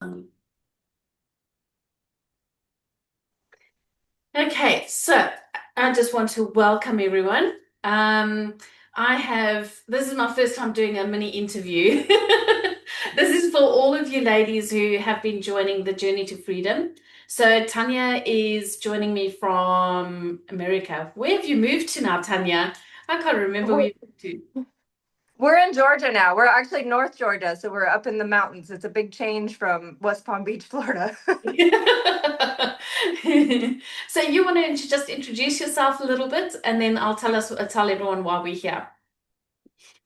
Okay, so I just want to welcome everyone. This is my first time doing a mini interview. This is for all of you ladies who have been joining the Journey to Freedom. So Tanya is joining me from America. Where have you moved to now, Tanya? I can't remember where We're you moved to. we're in Georgia now. We're actually North Georgia, so we're up in the mountains. It's a big change from West Palm Beach, Florida. So you want to just introduce yourself a little bit, and then tell everyone why we're here.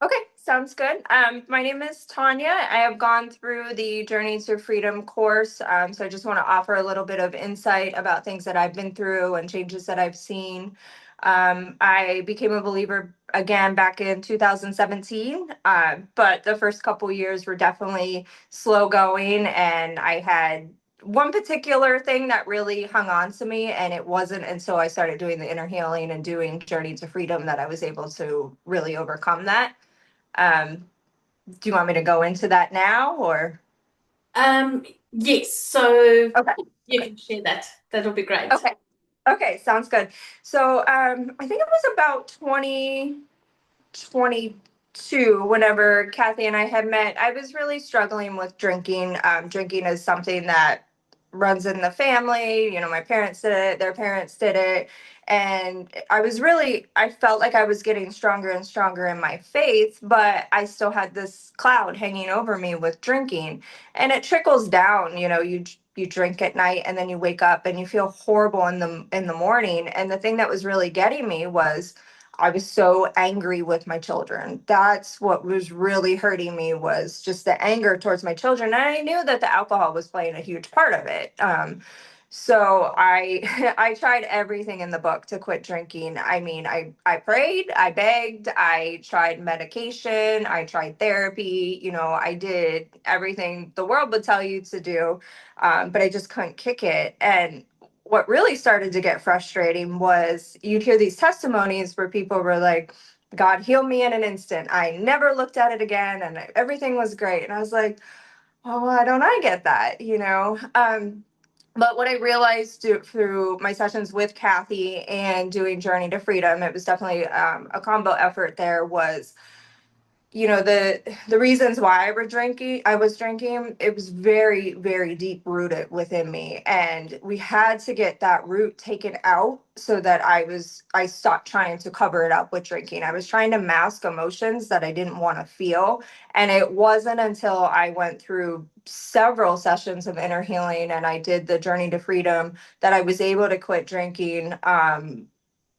Okay, sounds good. My name is Tanya. I have gone through the Journey to Freedom course. So I just want to offer a little bit of insight about things that I've been through and changes that I've seen. I became a believer again back in 2017, but the first couple years were definitely slow going, and I had one particular thing that really hung on to me, and it wasn't until I started doing the inner healing and doing Journey to Freedom that I was able to really overcome that. um, do you want me to go into that now or? Um, yes, so Okay. you can share that. That'll be great. Okay. Okay. Sounds good. So I think it was about 2022 whenever Kathy and I had met. I was really struggling with drinking. Drinking is something that runs in the family. You know, my parents did it, their parents did it. And I felt like I was getting stronger and stronger in my faith, but I still had this cloud hanging over me with drinking. And it trickles down, you drink at night and then you wake up and you feel horrible in the morning. And the thing that was really getting me was I was so angry with my children. That's what was really hurting me, was just the anger towards my children. And I knew that the alcohol was playing a huge part of it. So I I tried everything in the book to quit drinking. I mean, I prayed, I begged, I tried medication, I tried therapy. I did everything the world would tell you to do, but I just couldn't kick it. And what really started to get frustrating was you'd hear these testimonies where people were like, God healed me in an instant. I never looked at it again and everything was great. And I was like, oh, why don't I get that? But what I realized through my sessions with Kathy and doing Journey to Freedom, it was definitely a combo effort there, was the reasons why I was drinking, it was very, very deep rooted within me, and we had to get that root taken out so that I stopped trying to cover it up with drinking. I was trying to mask emotions that I didn't want to feel, and it wasn't until I went through several sessions of inner healing and I did the Journey to Freedom that I was able to quit drinking.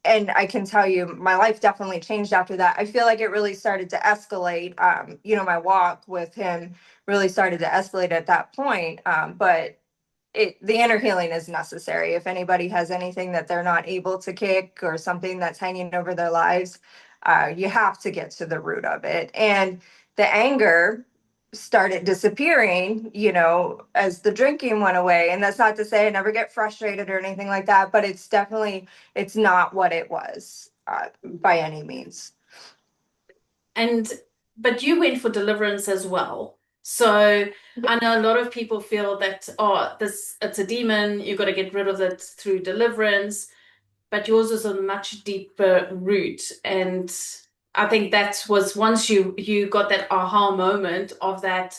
And I can tell you, my life definitely changed after that. I feel like it really started to escalate. My walk with him really started to escalate at that point. But the inner healing is necessary. If anybody has anything that they're not able to kick or something that's hanging over their lives, you have to get to the root of it. And the anger started disappearing, as the drinking went away. And that's not to say I never get frustrated or anything like that, but it's not what it was, by any means. And but you went for deliverance as well. So I know a lot of people feel that, oh, this it's a demon, you've got to get rid of it through deliverance, but yours is a much deeper root. And I think that was once you got that aha moment of that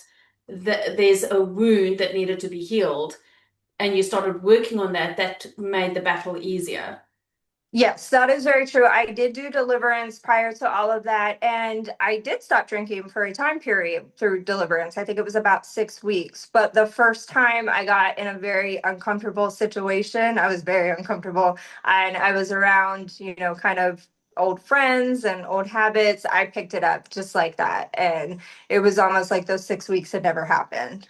there's a wound that needed to be healed, and you started working on that, that made the battle easier. Yes, that is very true. I did do deliverance prior to all of that, and I did stop drinking for a time period through deliverance. I think it was about 6 weeks. But the first time I got in a very uncomfortable situation, I was very uncomfortable, and I was around, kind of old friends and old habits. I picked it up just like that, and it was almost like those 6 weeks had never happened.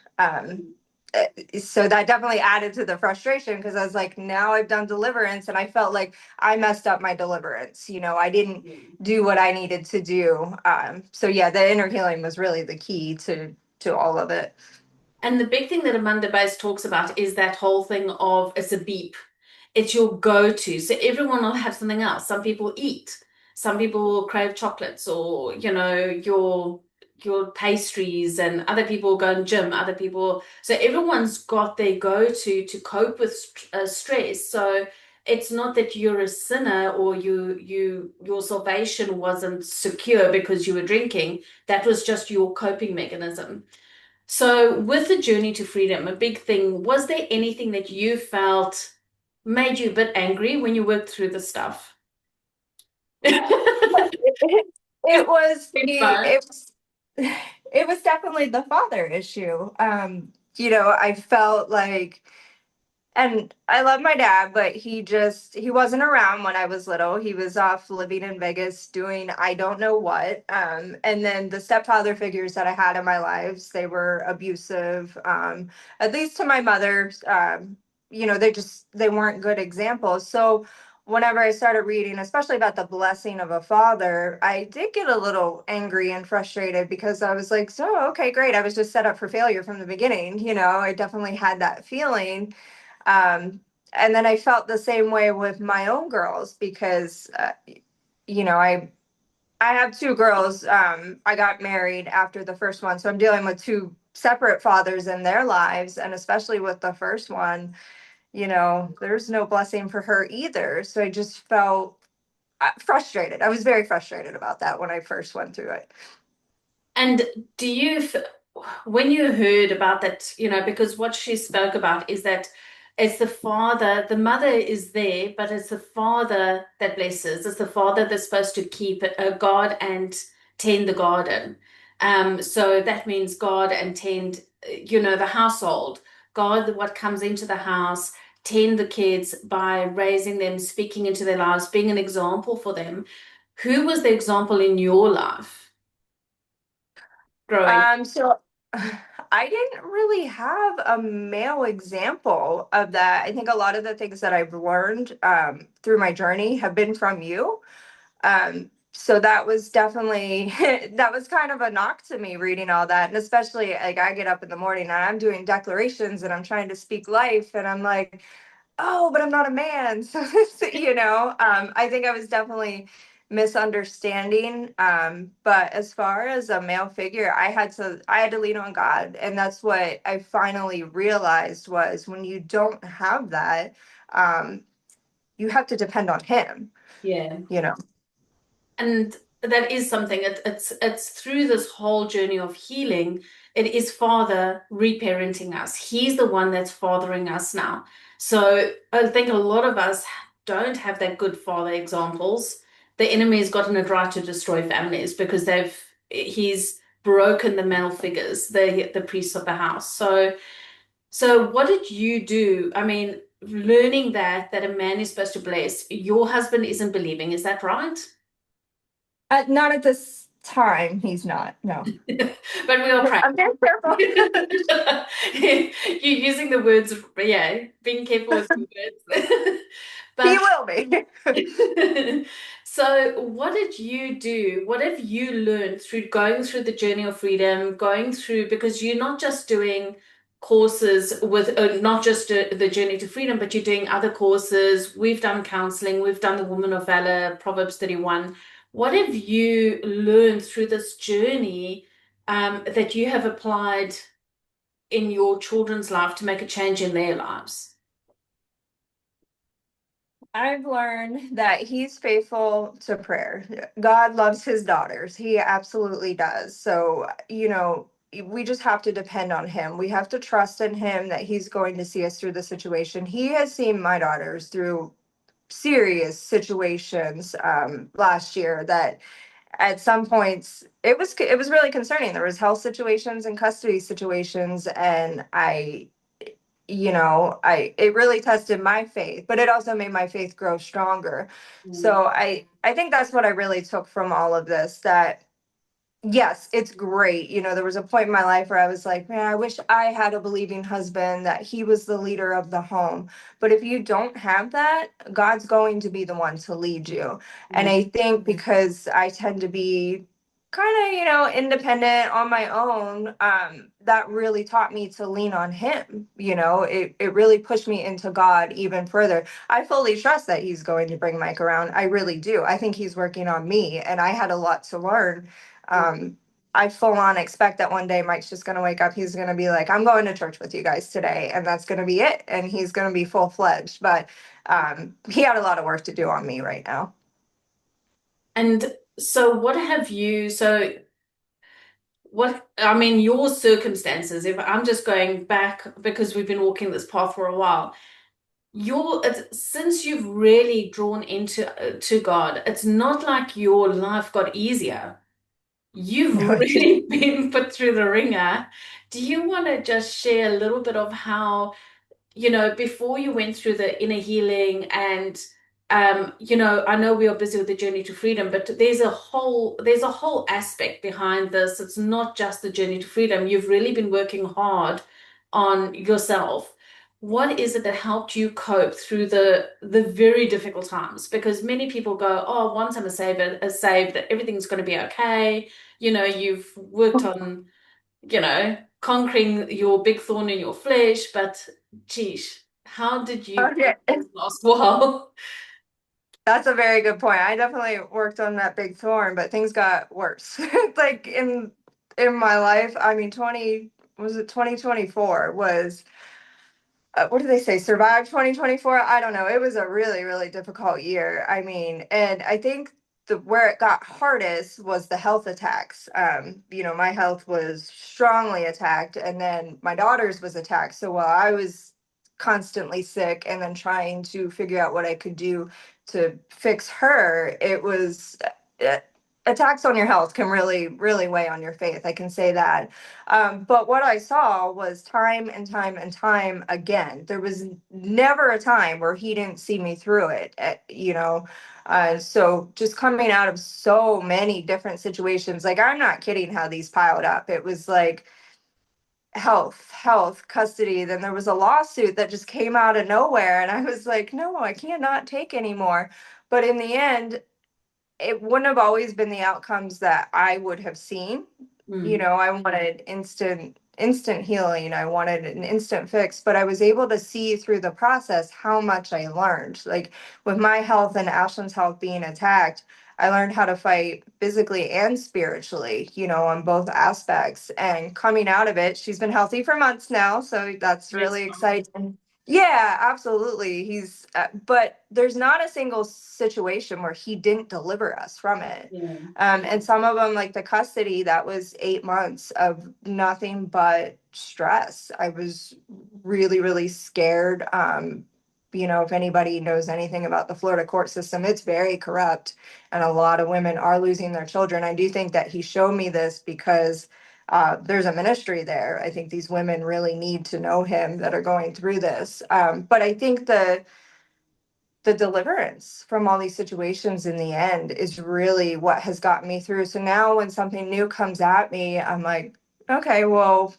So that definitely added to the frustration, because I was like, now I've done deliverance, and I felt like I messed up my deliverance. I didn't do what I needed to do. So yeah, the inner healing was really the key to all of it. And the big thing that Amanda Base talks about is that whole thing of it's a beep. It's your go-to. So everyone will have something else. Some people eat. Some people crave chocolates, or your pastries, and other people go and gym, other people. So everyone's got their go-to to cope with stress. So it's not that you're a sinner or your salvation wasn't secure because you were drinking. That was just your coping mechanism. So with the journey to freedom, a big thing, was there anything that you felt made you a bit angry when you worked through the stuff? It was Big the fun. it was it was definitely the father issue. I felt like, and I love my dad, but he wasn't around when I was little. He was off living in Vegas doing I don't know what. And then the stepfather figures that I had in my lives, they were abusive, at least to my mother. They weren't good examples. So whenever I started reading, especially about the blessing of a father, I did get a little angry and frustrated because I was like, so, okay, great. I was just set up for failure from the beginning. I definitely had that feeling. um, and then I felt the same way with my own girls because, you know, I I have two girls. I got married after the first one, so I'm dealing with two separate fathers in their lives, and especially with the first one, there's no blessing for her either. So I just felt frustrated. I was very frustrated about that when I first went through it. And do when you heard about that, because what she spoke about is that it's the father, the mother is there, but it's the father that blesses. It's the father that's supposed to keep a guard and tend the garden. So that means guard and tend, the household, guard what comes into the house, tend the kids by raising them, speaking into their lives, being an example for them. Who was the example in your life growing? So I didn't really have a male example of that. I think a lot of the things that I've learned through my journey have been from you. So that was definitely that was kind of a knock to me reading all that. And especially like I get up in the morning and I'm doing declarations and I'm trying to speak life and I'm like, oh, but I'm not a man. I think I was definitely misunderstanding. But as far as a male figure, I had to lean on God. And that's what I finally realized was when you don't have that, um, you have to depend on him, Yeah. you know. And that is something, it's through this whole journey of healing, it is Father reparenting us. He's the one that's fathering us now. So I think a lot of us don't have that good father examples. The enemy has gotten it right to destroy families because he's broken the male figures, the priests of the house. So what did you do? I mean, learning that a man is supposed to bless, your husband isn't believing, is that right? Not at this time. He's not. No. But we are praying. I'm very careful. You're using the words, yeah, being careful with the words. He But will be. so, what did you do? What have you learned through going through the journey of freedom, going through, because you're not just doing courses with, not just the journey to freedom, but you're doing other courses. We've done counseling, we've done the Woman of Valor, Proverbs 31. What have you learned through this journey, that you have applied in your children's life to make a change in their lives? I've learned that he's faithful to prayer. God loves his daughters. He absolutely does. So, we just have to depend on him. We have to trust in him that he's going to see us through the situation. He has seen my daughters through serious situations last year that at some points it was really concerning. There was health situations and custody situations, and I it really tested my faith, but it also made my faith grow stronger. Mm. So I think that's what I really took from all of this, that yes, it's great. There was a point in my life where I was like, man, I wish I had a believing husband, that he was the leader of the home. But if you don't have that, God's going to be the one to lead you. And Yeah. I think because I tend to be kind of, independent on my own, that really taught me to lean on him. It really pushed me into God even further. I fully trust that he's going to bring Mike around. I really do. I think he's working on me, and I had a lot to learn. um, I full on expect that one day Mike's just going to wake up. He's going to be like, I'm going to church with you guys today. And that's going to be it. And he's going to be full fledged. But he had a lot of work to do on me right now. And so what, I mean, your circumstances, if I'm just going back because we've been walking this path for a while, since you've really drawn into to God, it's not like your life got easier. You've really been put through the ringer. Do you want to just share a little bit of how, before you went through the inner healing and I know we are busy with the journey to freedom, but there's a whole aspect behind this. It's not just the journey to freedom. You've really been working hard on yourself. What is it that helped you cope through the very difficult times? Because many people go, "Oh, once I'm saved, that everything's going to be okay." You've worked on conquering your big thorn in your flesh, but geez, how did you Okay. cope this last while? That's a very good point. I definitely worked on that big thorn, but things got worse. Like in my life, I mean, 2024 was what do they say? Survive 2024? I don't know. It was a really, really difficult year. I mean, and I think the where it got hardest was the health attacks. My health was strongly attacked, and then my daughter's was attacked. So while I was constantly sick and then trying to figure out what I could do to fix her, it was uh, attacks on your health can really, really weigh on your faith. I can say that. But what I saw was time and time and time again. There was never a time where he didn't see me through it, So just coming out of so many different situations, like I'm not kidding how these piled up. It was like health, custody. Then there was a lawsuit that just came out of nowhere. And I was like, no, I cannot take anymore. But in the end, it wouldn't have always been the outcomes that I would have seen. Mm, I wanted instant healing. I wanted an instant fix, but I was able to see through the process how much I learned. Like with my health and Ashlyn's health being attacked, I learned how to fight physically and spiritually, on both aspects. And coming out of it, she's been healthy for months now, so that's praise really God. exciting. Yeah, absolutely. But there's not a single situation where he didn't deliver us from it. Yeah. And some of them, like the custody, that was 8 months of nothing but stress. I was really, really scared. If anybody knows anything about the Florida court system, it's very corrupt, and a lot of women are losing their children. I do think that he showed me this because there's a ministry there. I think these women really need to know him that are going through this. But I think the deliverance from all these situations in the end is really what has gotten me through. So now when something new comes at me, I'm like, okay, well,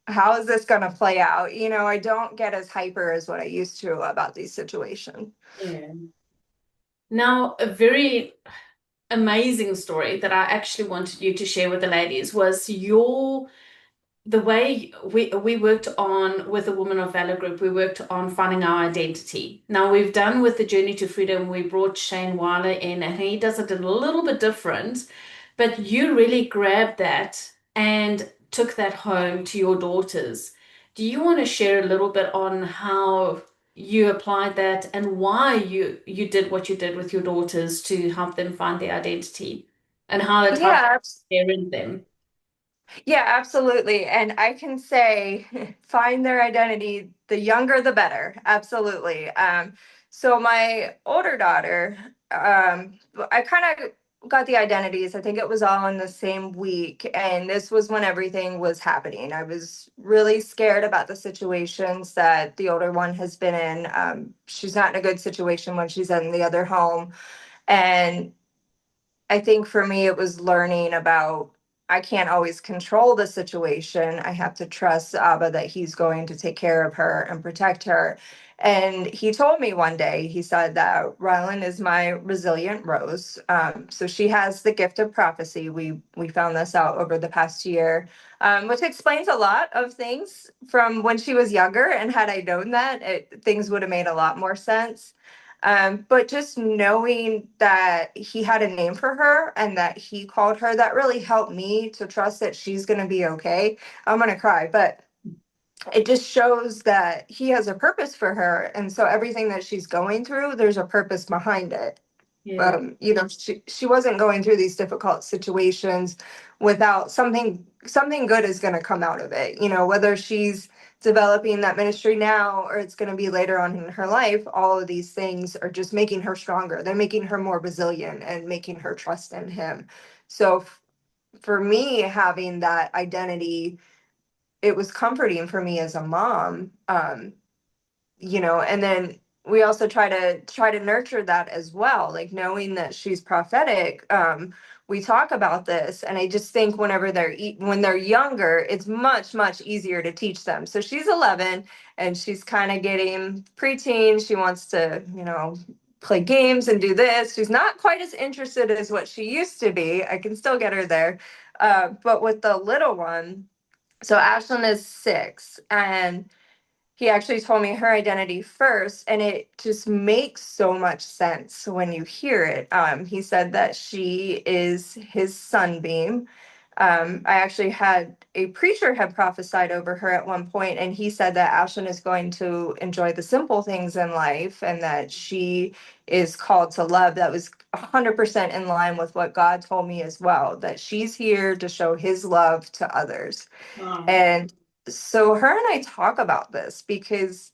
how is this going to play out? I don't get as hyper as what I used to about these situations. Yeah. Now, a very amazing story that I actually wanted you to share with the ladies was the way we worked on with the Women of Valor group. We worked on finding our identity. Now we've done with the Journey to Freedom. We brought Shane Weiler in, and he does it a little bit different. But you really grabbed that and took that home to your daughters. Do you want to share a little bit on how you applied that and why you did what you did with your daughters to help them find their identity and how it helped Yeah, parent them? yeah, absolutely. And I can say find their identity, the younger the better. Absolutely. So my older daughter, I kind of got the identities. I think it was all in the same week. And this was when everything was happening. I was really scared about the situations that the older one has been in. She's not in a good situation when she's in the other home. And I think for me, it was learning about I can't always control the situation. I have to trust Abba that he's going to take care of her and protect her. And he told me one day, he said that Rylan is my resilient rose. So she has the gift of prophecy. We found this out over the past year, which explains a lot of things from when she was younger. And had I known that, things would have made a lot more sense. But just knowing that he had a name for her and that he called her, that really helped me to trust that she's going to be okay. I'm going to cry, but it just shows that he has a purpose for her. And so everything that she's going through, there's a purpose behind it. Yeah. She wasn't going through these difficult situations without something good is going to come out of it. Whether she's developing that ministry now or it's going to be later on in her life, all of these things are just making her stronger. They're making her more resilient and making her trust in him. So for me, having that identity, it was comforting for me as a mom. And then we also try to nurture that as well, like knowing that she's prophetic. We talk about this, and I just think when they're younger, it's much easier to teach them. So she's 11 and she's kind of getting preteen. She wants to play games and do this. She's not quite as interested as what she used to be. I can still get her there. But with the little one, so Ashlyn is 6, and he actually told me her identity first, and it just makes so much sense when you hear it. He said that she is his sunbeam. I actually had a preacher had prophesied over her at one point, and he said that Ashlyn is going to enjoy the simple things in life and that she is called to love. That was 100% in line with what God told me as well, that she's here to show his love to others. Wow. And so her and I talk about this because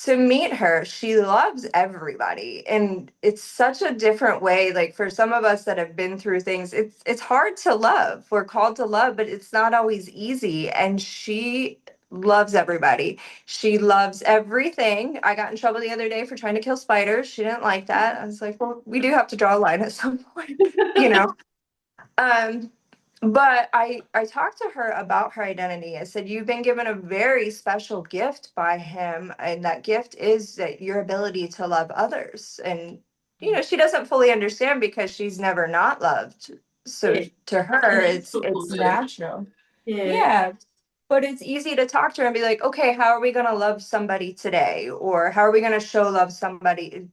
to meet her, she loves everybody. And it's such a different way. Like for some of us that have been through things, it's hard to love. We're called to love, but it's not always easy. And she loves everybody. She loves everything. I got in trouble the other day for trying to kill spiders. She didn't like that. I was like, well, we do have to draw a line at some point, you know. Um, but I talked to her about her identity. I said, you've been given a very special gift by him, and that gift is that your ability to love others. And she doesn't fully understand because she's never not loved. So Yeah. to It's a her, it's natural for it's her. natural. Yeah. Yeah. But it's easy to talk to her and be like, okay, how are we going to love somebody today? Or how are we going to show love somebody?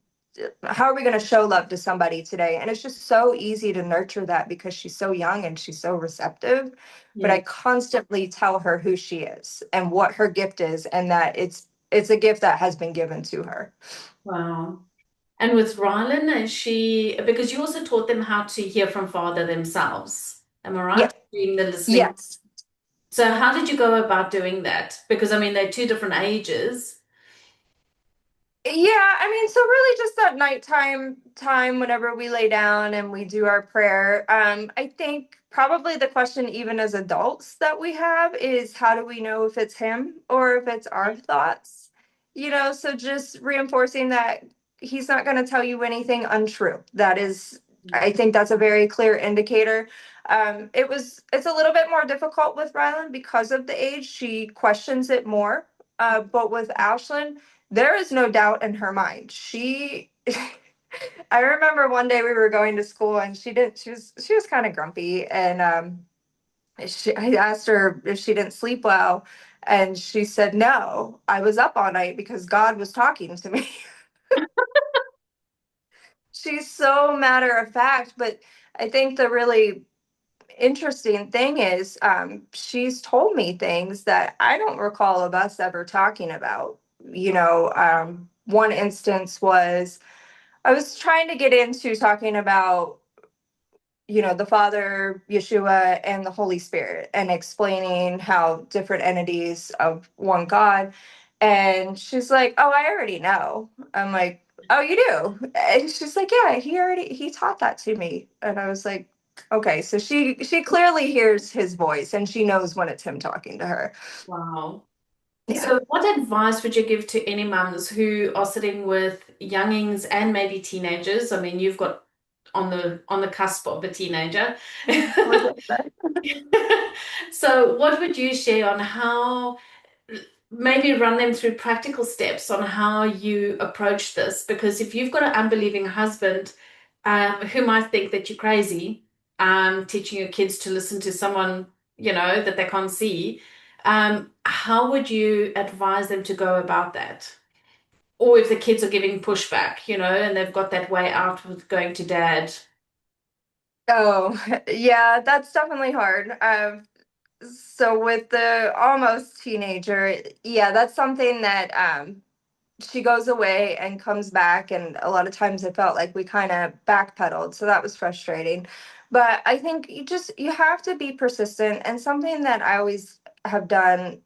How are we going to show love to somebody today? And it's just so easy to nurture that because she's so young and she's so receptive. But Yeah. I constantly tell her who she is and what her gift is, and that it's a gift that has been given to her. Wow. And with Rylan, is she, because you also taught them how to hear from Father themselves. Am I Yeah. right? Doing the listening. Yes. So how did you go about doing that? Because I mean, they're two different ages. Yeah, I mean, so really just that nighttime time whenever we lay down and we do our prayer. I think probably the question, even as adults, that we have is how do we know if it's him or if it's our thoughts? So just reinforcing that he's not going to tell you anything untrue. I think that's a very clear indicator. It's a little bit more difficult with Rylan because of the age. She questions it more. But with Ashlyn, there is no doubt in her mind. I remember one day we were going to school and she was kind of grumpy, and I asked her if she didn't sleep well, and she said, no, I was up all night because God was talking to me. She's so matter of fact, but I think the really interesting thing is she's told me things that I don't recall of us ever talking about. One instance was I was trying to get into talking about, the Father, Yeshua, and the Holy Spirit, and explaining how different entities of one God. And she's like, oh, I already know. I'm like, oh, you do? And she's like, yeah, he taught that to me. And I was like, okay, so she clearly hears his voice and she knows when it's him talking to her. Wow. Yeah. So what advice would you give to any mums who are sitting with youngings and maybe teenagers? I mean, you've got on the cusp of a teenager. Was it? So what would you share on how maybe run them through practical steps on how you approach this? Because if you've got an unbelieving husband who might think that you're crazy, teaching your kids to listen to someone, that they can't see, how would you advise them to go about that? or if the kids are giving pushback, and they've got that way out with going to dad. Oh, yeah, that's definitely hard. So with the almost teenager, yeah, that's something that she goes away and comes back, and a lot of times I felt like we kind of backpedaled, so that was frustrating. But I think you have to be persistent, and something that I always have done,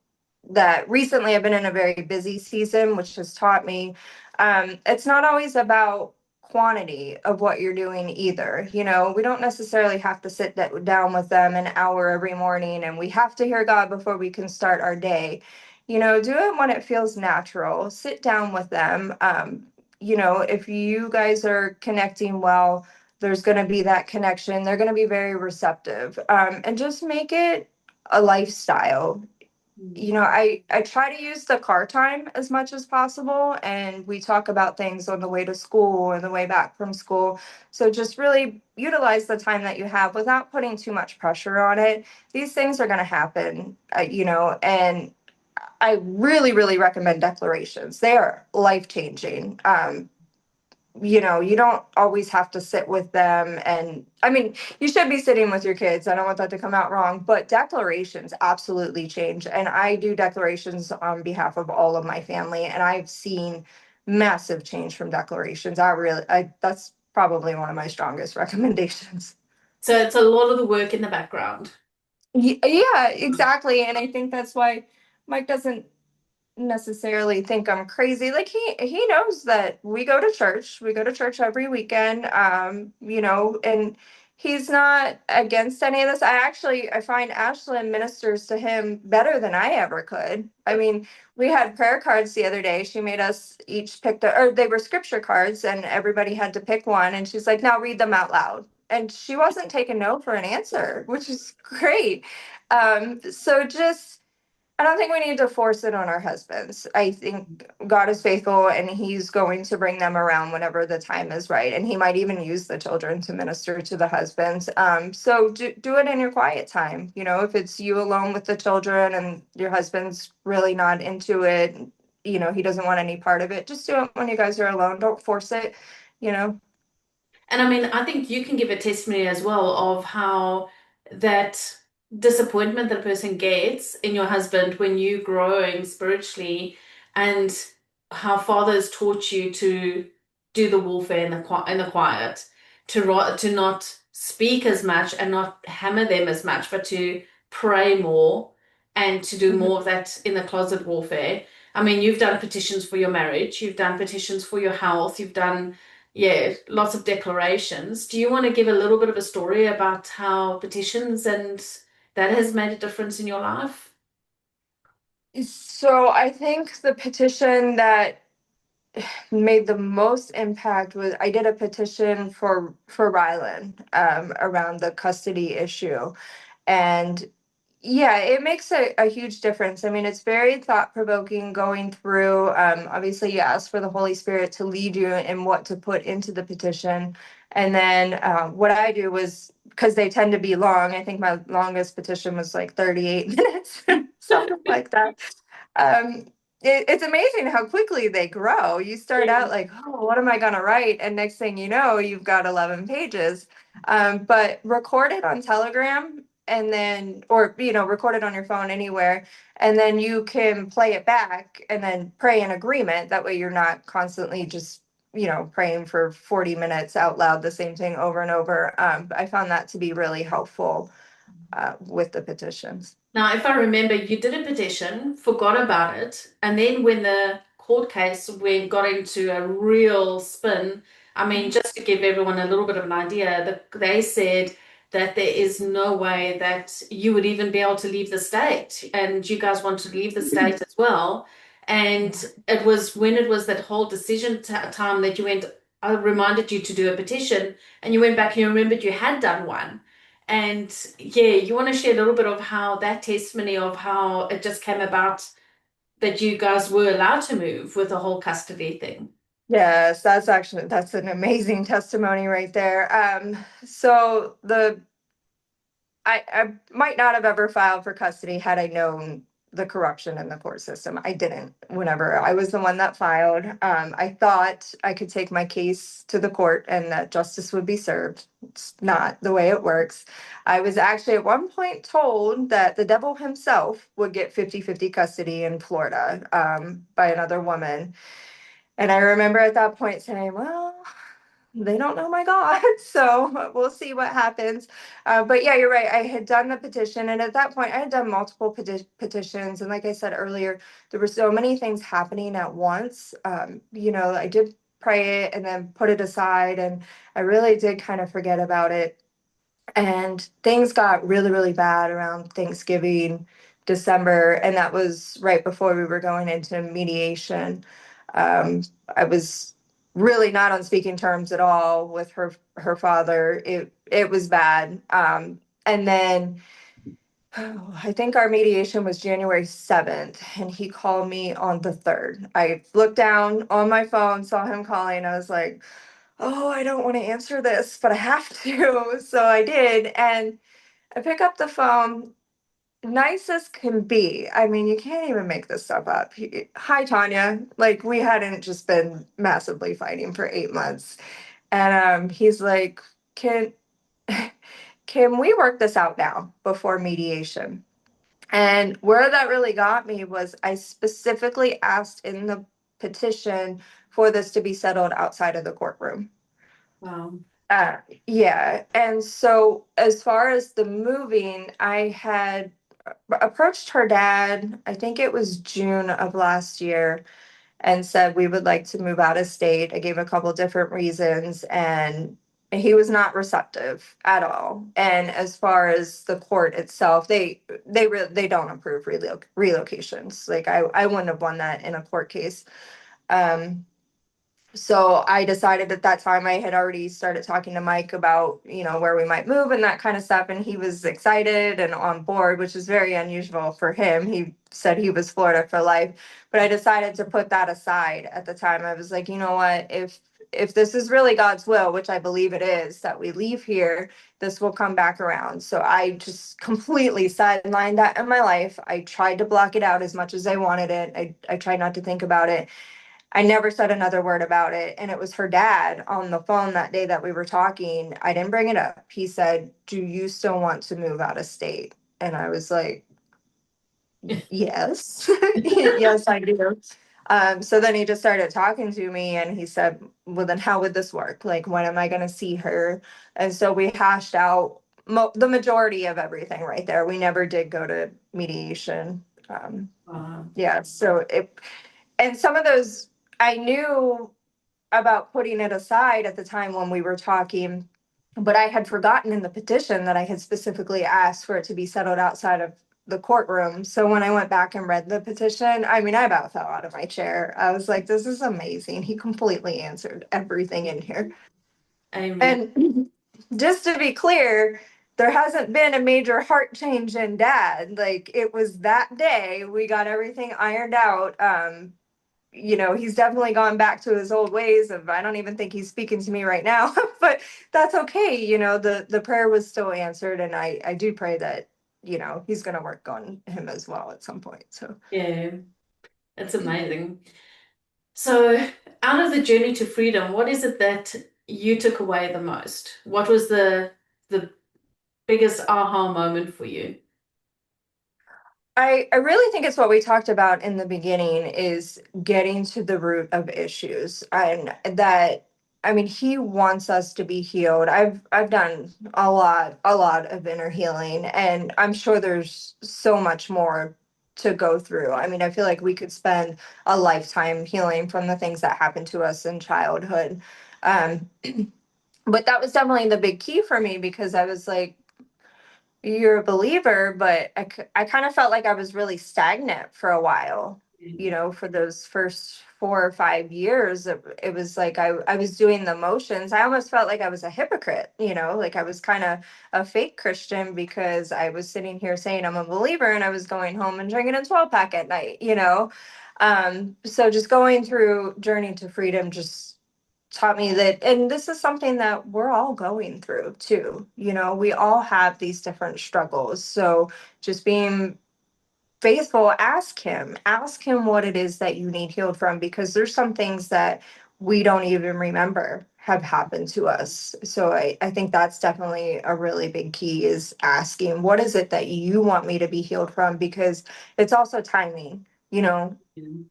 that recently I've been in a very busy season, which has taught me it's not always about quantity of what you're doing either. We don't necessarily have to sit down with them an hour every morning, and we have to hear God before we can start our day. Do it when it feels natural. Sit down with them. If you guys are connecting well, there's going to be that connection. They're going to be very receptive. And just make it a lifestyle. I try to use the car time as much as possible, and we talk about things on the way to school and the way back from school. So just really utilize the time that you have without putting too much pressure on it. These things are going to happen, and I really, really recommend declarations. They are life changing. You don't always have to sit with them. And I mean, you should be sitting with your kids. I don't want that to come out wrong, but declarations absolutely change. And I do declarations on behalf of all of my family. And I've seen massive change from declarations. That's probably one of my strongest recommendations. So it's a lot of the work in the background. Yeah, exactly. And I think that's why Mike doesn't necessarily think I'm crazy. Like he knows that we go to church. We go to church every weekend. And he's not against any of this. I find Ashlyn ministers to him better than I ever could. I mean, we had prayer cards the other day. She made us each or they were scripture cards, and everybody had to pick one. And she's like, now read them out loud. And she wasn't taking no for an answer, which is great. So just I don't think we need to force it on our husbands. I think God is faithful, and he's going to bring them around whenever the time is right. And he might even use the children to minister to the husbands. So do it in your quiet time. If it's you alone with the children and your husband's really not into it, he doesn't want any part of it, just do it when you guys are alone. Don't force it, you know. And I mean, I think you can give a testimony as well of how that disappointment that a person gets in your husband when you growing spiritually, and how Father has taught you to do the warfare in the quiet, to not speak as much and not hammer them as much, but to pray more and to do Mhm. more of that in the closet warfare. I mean, you've done petitions for your marriage, you've done petitions for your health, you've done, yeah, lots of declarations. Do you want to give a little bit of a story about how petitions and that has made a difference in your life? So I think the petition that made the most impact was I did a petition for Rylan around the custody issue. And yeah, it makes a huge difference. I mean, it's very thought provoking going through. Obviously, you ask for the Holy Spirit to lead you in what to put into the petition. And then what I do was, because they tend to be long, I think my longest petition was like 38 minutes, something like that. um, it's amazing how quickly they grow. You start Yeah. out like, oh, what am I going to write? And next thing you know, you've got 11 pages. But record it on Telegram, and then, or, record it on your phone anywhere. And then you can play it back and then pray in agreement. That way you're not constantly just, praying for 40 minutes out loud, the same thing over and over. I found that to be really helpful with the petitions. Now, if I remember, you did a petition, forgot about it, and then when the court case got into a real spin, I mean, just to give everyone a little bit of an idea, they said that there is no way that you would even be able to leave the state, and you guys want to leave the state as well. And it was when it was that whole decision time that you went, I reminded you to do a petition, and you went back and you remembered you had done one. And yeah, you want to share a little bit of how that testimony of how it just came about that you guys were allowed to move with the whole custody thing. Yes, that's an amazing testimony right there. So I might not have ever filed for custody had I known the corruption in the court system. I didn't. Whenever I was the one that filed, I thought I could take my case to the court and that justice would be served. It's not the way it works. I was actually at one point told that the devil himself would get 50-50 custody in Florida, by another woman. And I remember at that point saying, well, they don't know my God, so we'll see what happens. But yeah, you're right. I had done the petition, and at that point, I had done multiple petitions. And like I said earlier, there were so many things happening at once. I did pray it and then put it aside, and I really did kind of forget about it. And things got really, really bad around Thanksgiving, December, and that was right before we were going into mediation. I was really not on speaking terms at all with her father. It was bad. And then I think our mediation was January 7th, and he called me on the 3rd. I looked down on my phone, saw him calling. I was like, oh, I don't want to answer this, but I have to. So I did. And I pick up the phone, nice as can be. I mean, you can't even make this stuff up. Hi, Tanya. Like, we hadn't just been massively fighting for 8 months. And he's like, can we work this out now before mediation? And where that really got me was I specifically asked in the petition for this to be settled outside of the courtroom. Wow. Uh, yeah. And so, as far as the moving, I had approached her dad, I think it was June of last year, and said we would like to move out of state. I gave a couple different reasons, and he was not receptive at all. And as far as the court itself, they don't approve relocations. Like, I wouldn't have won that in a court case. Um, so I decided at that time, I had already started talking to Mike about, where we might move and that kind of stuff. And he was excited and on board, which is very unusual for him. He said he was Florida for life, but I decided to put that aside at the time. I was like, you know what, if this is really God's will, which I believe it is, that we leave here, this will come back around. So I just completely sidelined that in my life. I tried to block it out as much as I wanted it. I tried not to think about it. I never said another word about it. And it was her dad on the phone that day that we were talking. I didn't bring it up. He said, do you still want to move out of state? And I was like, yes, yes, I do. So then he just started talking to me and he said, well, then how would this work? Like, when am I going to see her? And so we hashed out the majority of everything right there. We never did go to mediation. Wow. Yeah. And some of those, I knew about putting it aside at the time when we were talking, but I had forgotten in the petition that I had specifically asked for it to be settled outside of the courtroom. So when I went back and read the petition, I mean, I about fell out of my chair. I was like, this is amazing. He completely answered everything in here. Amen. And just to be clear, there hasn't been a major heart change in dad. Like, it was that day we got everything ironed out. He's definitely gone back to his old ways of, I don't even think he's speaking to me right now, but that's okay. The prayer was still answered. And I do pray that, he's going to work on him as well at some point. So, Yeah, it's amazing. So, out of the journey to freedom, what is it that you took away the most? What was the biggest aha moment for you? I really think it's what we talked about in the beginning, is getting to the root of issues. And that, I mean, he wants us to be healed. I've done a lot of inner healing, and I'm sure there's so much more to go through. I mean, I feel like we could spend a lifetime healing from the things that happened to us in childhood. Um, but that was definitely the big key for me, because I was like, you're a believer, but I kind of felt like I was really stagnant for a while. For those first 4 or 5 years, it was like I was doing the motions. I almost felt like I was a hypocrite, like I was kind of a fake Christian, because I was sitting here saying I'm a believer and I was going home and drinking a 12 pack at night. So just going through Journey to Freedom just taught me that, and this is something that we're all going through too. We all have these different struggles. So just being faithful, ask him what it is that you need healed from, because there's some things that we don't even remember have happened to us. So I think that's definitely a really big key, is asking, what is it that you want me to be healed from? Because it's also timing, you know,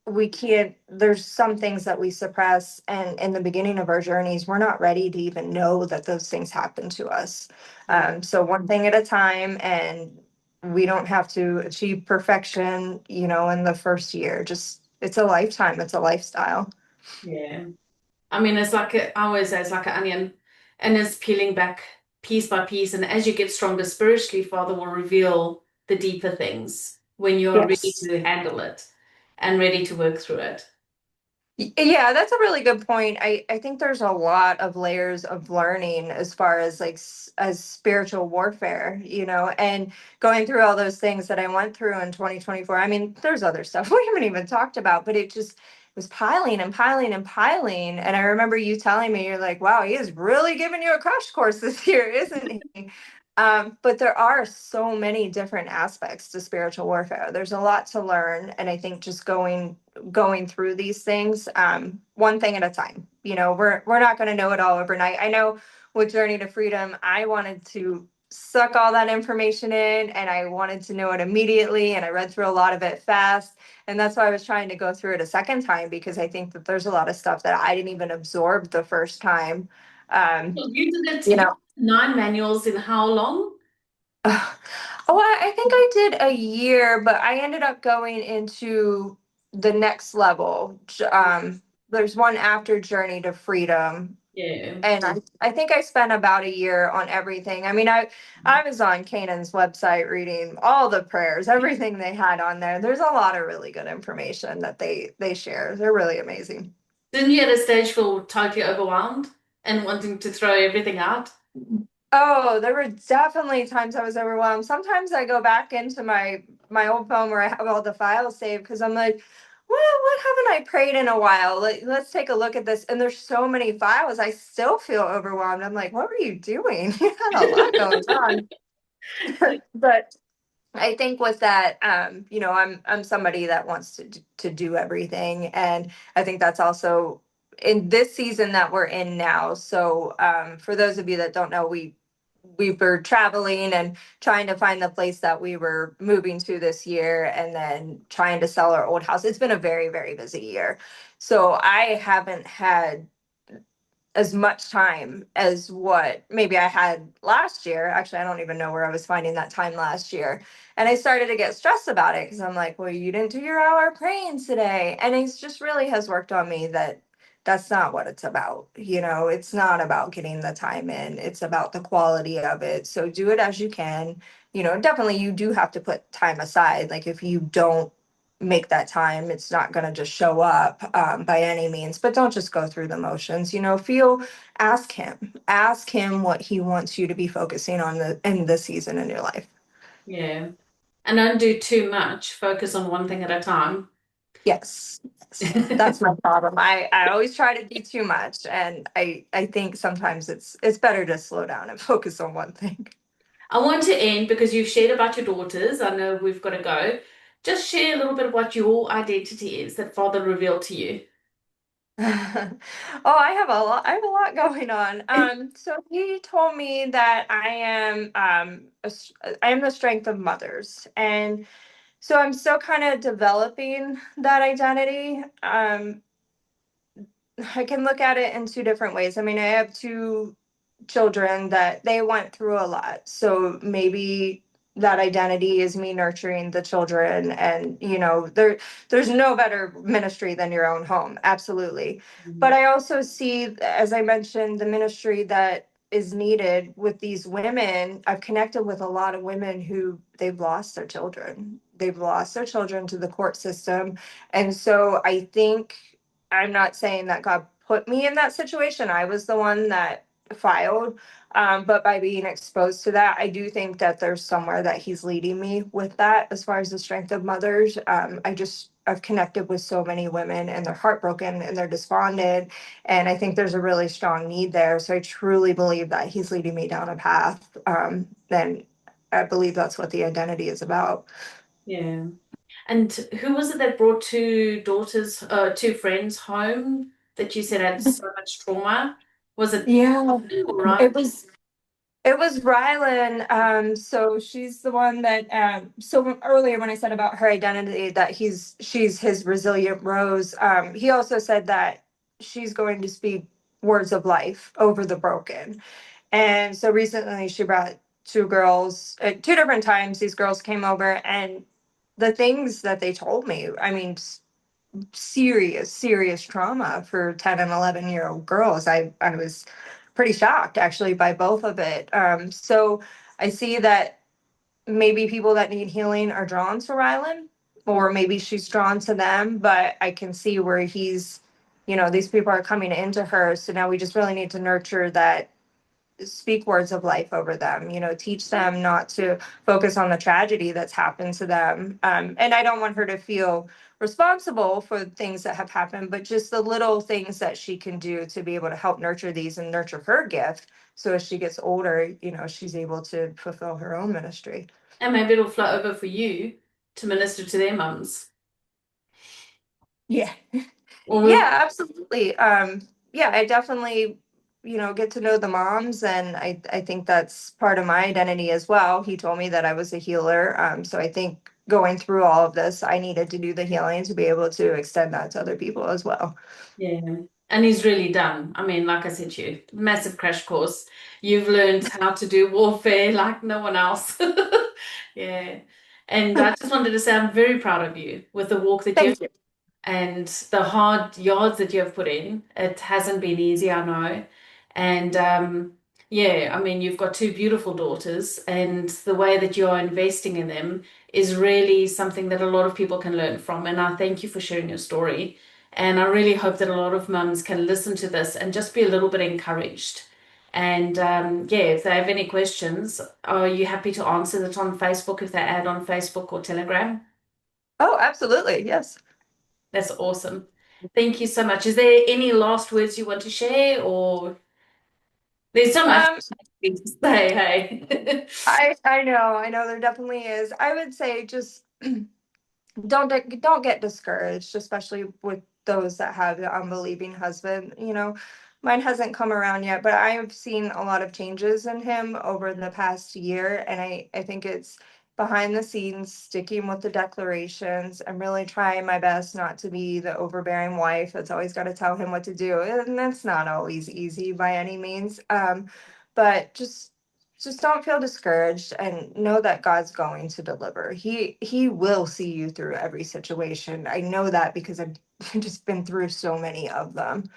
we can't, there's some things that we suppress, and in the beginning of our journeys we're not ready to even know that those things happen to us. Yeah. So one thing at a time, and we don't have to achieve perfection, you know, in the first year. Just, it's a lifetime, it's a lifestyle. Yeah. I mean, it's like I always say, it's like an onion, and it's peeling back piece by piece. And as you get stronger spiritually, Father will reveal the deeper things when you're ready Yes. to handle it and ready to work through it. Yeah, that's a really good point. I think there's a lot of layers of learning as far as like as spiritual warfare, you know, and going through all those things that I went through in 2024. I mean, there's other stuff we haven't even talked about, but it just was piling and piling and piling. And I remember you telling me, you're like, wow, he is really giving you a crash course this year, isn't he? But there are so many different aspects to spiritual warfare. There's a lot to learn, and I think just going through these things, one thing at a time. You know, we're not going to know it all overnight. I know with Journey to Freedom, I wanted to suck all that information in, and I wanted to know it immediately, and I read through a lot of it fast, and that's why I was trying to go through it a second time, because I think that there's a lot of stuff that I didn't even absorb the first time. Um, Well, you did it, you you know. did 9 manuals in how long? Oh, I think I did a year, but I ended up going into the next level. There's one after Journey to Freedom, Yeah. and I think I spent about a year on everything. I mean, I was on Canaan's website reading all the prayers, everything they had on there. There's a lot of really good information that they share. They're really amazing. Didn't you at a stage feel totally overwhelmed and wanting to throw everything out? Oh, there were definitely times I was overwhelmed. Sometimes I go back into my old phone where I have all the files saved, because I'm like, well, what haven't I prayed in a while? Let's take a look at this. And there's so many files. I still feel overwhelmed. I'm like, what were you doing? You had a lot going on. But I think with that, you know, I'm somebody that wants to do everything, and I think that's also in this season that we're in now. So, for those of you that don't know, we were traveling and trying to find the place that we were moving to this year, and then trying to sell our old house. It's been a very, very busy year. So I haven't had as much time as what maybe I had last year. Actually, I don't even know where I was finding that time last year. And I started to get stressed about it, because I'm like, well, you didn't do your hour praying today. And it's just really has worked on me that that's not what it's about. You know, it's not about getting the time in, it's about the quality of it. So do it as you can. You know, definitely you do have to put time aside. Like if you don't make that time, it's not going to just show up, by any means. But don't just go through the motions. You know, ask him what he wants you to be focusing on in this season in your life. Yeah. And don't do too much. Focus on one thing at a time. Yes, yes. That's my problem. I always try to do too much, and I think sometimes it's better to slow down and focus on one thing. I want to end because you've shared about your daughters. I know we've got to go. Just share a little bit of what your identity is that Father revealed to you. Oh, I have a lot going on. So he told me that I am the strength of mothers, and so I'm still kind of developing that identity. I can look at it in two different ways. I mean, I have two children that they went through a lot. So maybe that identity is me nurturing the children, and there's no better ministry than your own home. Absolutely. But Mhm. I also see, as I mentioned, the ministry that is needed with these women. I've connected with a lot of women who they've lost their children. They've lost their children to the court system. And so I think, I'm not saying that God put me in that situation. I was the one that filed. But by being exposed to that, I do think that there's somewhere that he's leading me with that as far as the strength of mothers. I've connected with so many women, and they're heartbroken and they're despondent. And I think there's a really strong need there. So I truly believe that he's leading me down a path. And I believe that's what the identity is about. Yeah. And who was it that brought two friends home that you said had so much trauma? Was it Yeah, all right? it was it was Rylan. So she's the one that so earlier when I said about her identity that she's his resilient rose, he also said that she's going to speak words of life over the broken. And so recently she brought two girls at two different times. These girls came over and the things that they told me, I mean, serious trauma for 10 and 11-year-old girls. I was pretty shocked actually by both of it. So I see that maybe people that need healing are drawn to Rylan, or maybe she's drawn to them, but I can see where these people are coming into her. So now we just really need to nurture that, speak words of life over them, teach them not to focus on the tragedy that's happened to them. And I don't want her to feel responsible for things that have happened, but just the little things that she can do to be able to help nurture these and nurture her gift. So as she gets older, she's able to fulfill her own ministry. And maybe it'll flow over for you to minister to their mums. Yeah. Or Yeah, absolutely. Yeah, I definitely, get to know the moms, and I think that's part of my identity as well. He told me that I was a healer. So I think going through all of this, I needed to do the healing to be able to extend that to other people as well. yeah. And he's really done. I mean, like I said to you, massive crash course. You've learned how to do warfare like no one else. Yeah. And I just wanted to say I'm very proud of you with the walk that you Thank you. and the hard yards that you have put in. It hasn't been easy, I know. And yeah, I mean, you've got two beautiful daughters, and the way that you're investing in them is really something that a lot of people can learn from. And I thank you for sharing your story. And I really hope that a lot of mums can listen to this and just be a little bit encouraged. And yeah, if they have any questions, are you happy to answer that on Facebook if they add on Facebook or Telegram? Oh, absolutely. Yes. That's awesome. Thank you so much. Is there any last words you want to share, or there's so much Um, to say, hey? I know there definitely is. I would say just don't get discouraged, especially with those that have the unbelieving husband. Mine hasn't come around yet, but I have seen a lot of changes in him over the past year, and I think it's behind the scenes, sticking with the declarations. I'm really trying my best not to be the overbearing wife that's always got to tell him what to do, and that's not always easy by any means. But just don't feel discouraged and know that God's going to deliver. He will see you through every situation. I know that because I've just been through so many of them.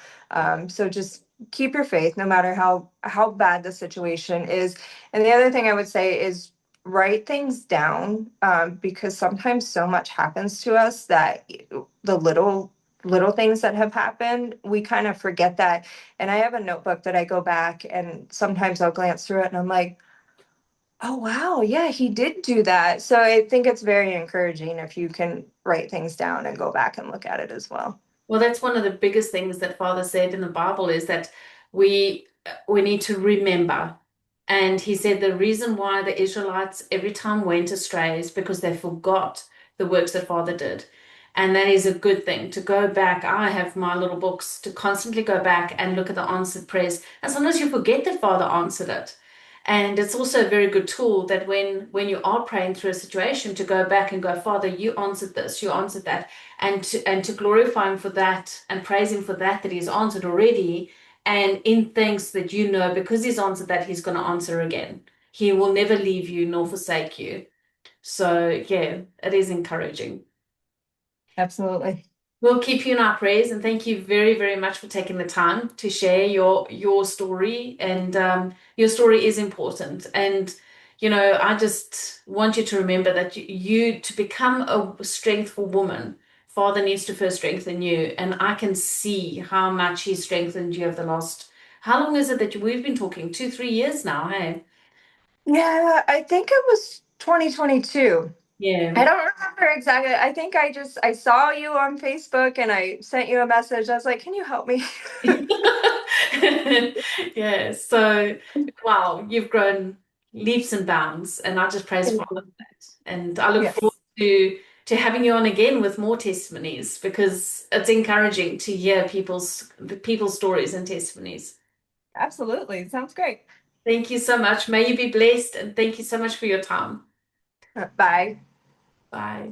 So just keep your faith no matter how bad the situation is. And the other thing I would say is write things down, because sometimes so much happens to us that the little things that have happened, we kind of forget that. And I have a notebook that I go back and sometimes I'll glance through it and I'm like, oh, wow, yeah, he did do that. So I think it's very encouraging if you can write things down and go back and look at it as well. Well, that's one of the biggest things that Father said in the Bible is that we need to remember. And he said the reason why the Israelites every time went astray is because they forgot the works that Father did. And that is a good thing to go back. I have my little books to constantly go back and look at the answered prayers. And sometimes you forget that Father answered it. And it's also a very good tool that when you are praying through a situation to go back and go, Father, you answered this, you answered that, and to glorify him for that and praise him for that he's answered already, and in things that you know because he's answered that he's going to answer again. He will never leave you nor forsake you. So yeah, it is encouraging. Absolutely. We'll keep you in our prayers, and thank you very, very much for taking the time to share your story. And your story is important. And I just want you to remember that you to become a strengthful woman, Father needs to first strengthen you. And I can see how much He strengthened you over the last. How long is it that we've been talking? 2, 3 years now, hey? Yeah, I think it was 2022. Yeah. I don't remember exactly. I think I saw you on Facebook and I sent you a message. I was like, "Can you help me?" Yeah, so wow, you've grown leaps and bounds, and I just praise Thank for all you. of that. And I look forward Yes. to to having you on again with more testimonies because it's encouraging to hear people's stories and testimonies. Absolutely. Sounds great. Thank you so much. May you be blessed, and thank you so much for your time. Bye. Bye.